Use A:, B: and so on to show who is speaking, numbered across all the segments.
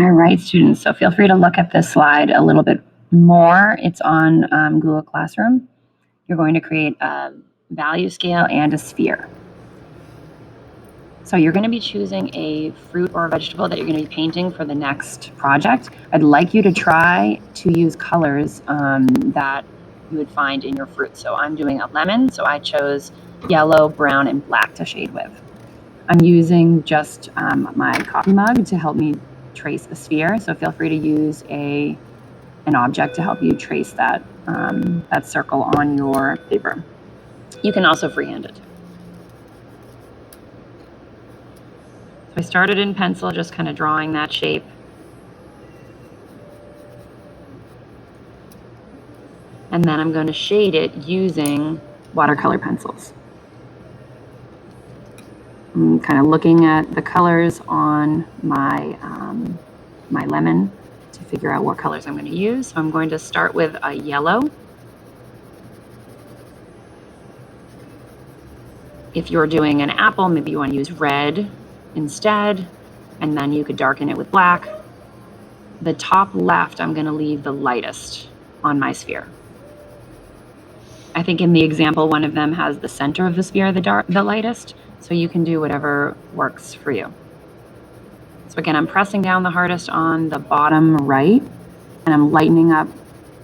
A: All right, students, so feel free to look at this slide a little bit more. It's on Google Classroom. You're going to create a value scale and a sphere. So you're going to be choosing a fruit or a vegetable that you're going to be painting for the next project. I'd like you to try to use colors that you would find in your fruit. So I'm doing a lemon, so I chose yellow, brown, and black to shade with. I'm using just my coffee mug to help me trace a sphere, so feel free to use an object to help you trace that, that circle on your paper. You can also freehand it. So I started in pencil, just kind of drawing that shape. And then I'm going to shade it using watercolor pencils. I'm kind of looking at the colors on my, my lemon to figure out what colors I'm going to use. So I'm going to start with a yellow. If you're doing an apple, maybe you want to use red instead, and then you could darken it with black. The top left, I'm going to leave the lightest on my sphere. I think in the example, one of them has the center of the sphere, the lightest, so you can do whatever works for you. So again, I'm pressing down the hardest on the bottom right, and I'm lightening up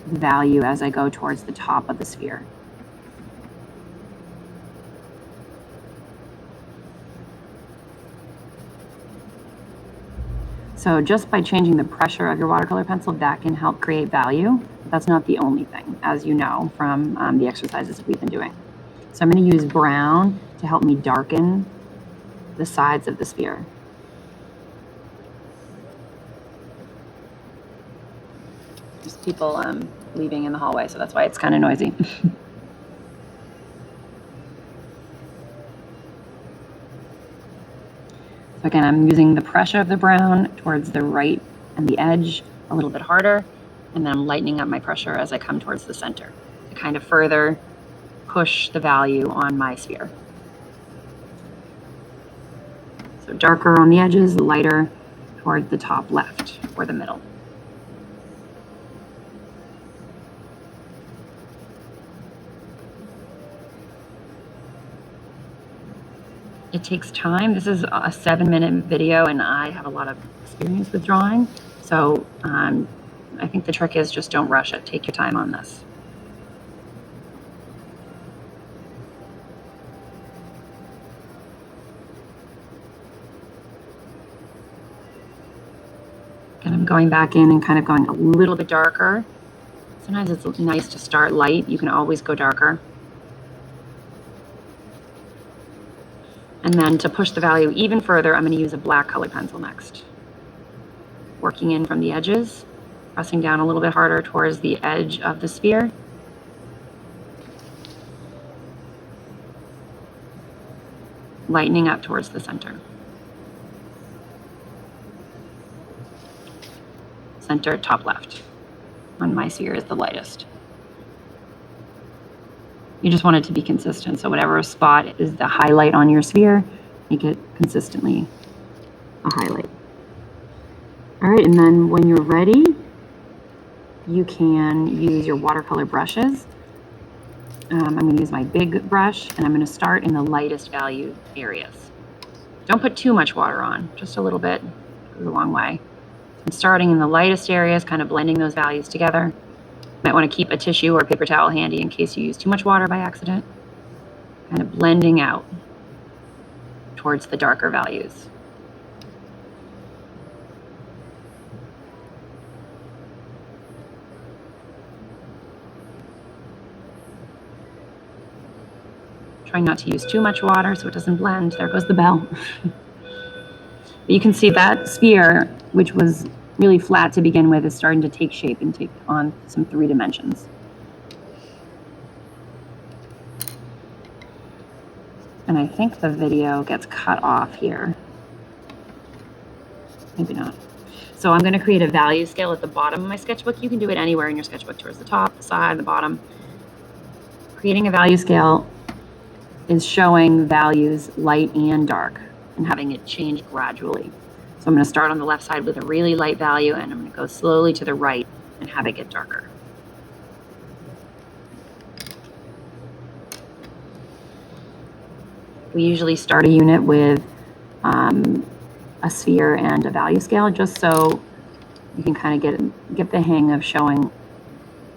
A: the value as I go towards the top of the sphere. So just by changing the pressure of your watercolor pencil, that can help create value. But that's not the only thing, as you know from the exercises that we've been doing. So I'm going to use brown to help me darken the sides of the sphere. There's people leaving in the hallway, so that's why it's kind of noisy. So again, I'm using the pressure of the brown towards the right and the edge a little bit harder, and then I'm lightening up my pressure as I come towards the center to kind of further push the value on my sphere. So darker on the edges, lighter toward the top left or the middle. It takes time. This is a 7-minute video, and I have a lot of experience with drawing. So I think the trick is just don't rush it. Take your time on this. And I'm going back in and kind of going a little bit darker. Sometimes it's nice to start light. You can always go darker. And then to push the value even further, I'm going to use a black colored pencil next. Working in from the edges, pressing down a little bit harder towards the edge of the sphere. Lightening up towards the center. Center, top left. On my sphere is the lightest. You just want it to be consistent. So whatever spot is the highlight on your sphere, make it consistently a highlight. All right, and then when you're ready, you can use your watercolor brushes. I'm going to use my big brush, and I'm going to start in the lightest value areas. Don't put too much water on, just a little bit goes a long way. I'm starting in the lightest areas, kind of blending those values together. Might want to keep a tissue or paper towel handy in case you use too much water by accident. Kind of blending out towards the darker values. Trying not to use too much water so it doesn't blend. There goes the bell. But you can see that sphere, which was really flat to begin with, is starting to take shape and take on some 3 dimensions. And I think the video gets cut off here. Maybe not. So I'm going to create a value scale at the bottom of my sketchbook. You can do it anywhere in your sketchbook, towards the top, the side, the bottom. Creating a value scale is showing values light and dark and having it change gradually. So So I'm going to start on the left side with a really light value, and I'm going to go slowly to the right and have it get darker. We usually start a unit with a sphere and a value scale, just so you can kind of get the hang of showing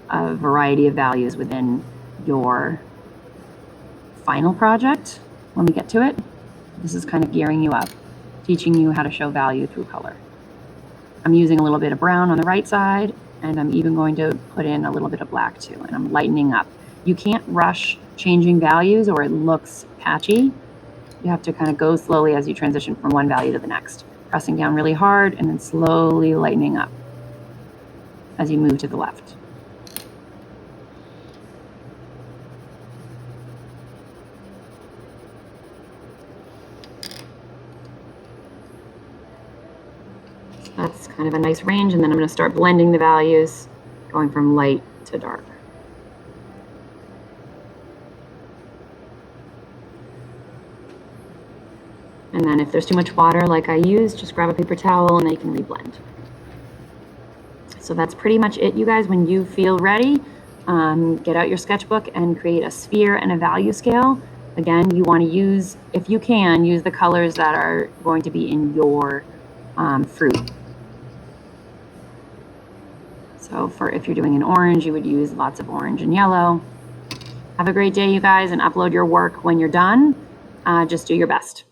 A: a variety of values within your final project when we get to it. This is kind of gearing you up, teaching you how to show value through color. I'm using a little bit of brown on the right side, and I'm even going to put in a little bit of black too, and I'm lightening up. You can't rush changing values or it looks patchy. You have to kind of go slowly as you transition from one value to the next, pressing down really hard and then slowly lightening up as you move to the left. So that's kind of a nice range, and then I'm going to start blending the values, going from light to dark. And then if there's too much water like I use, just grab a paper towel and then you can reblend. So that's pretty much it, you guys. When you feel ready, get out your sketchbook and create a sphere and a value scale. Again, you want to use, if you can, use the colors that are going to be in your fruit. So if you're doing an orange, you would use lots of orange and yellow. Have a great day, you guys, and upload your work when you're done. Just do your best.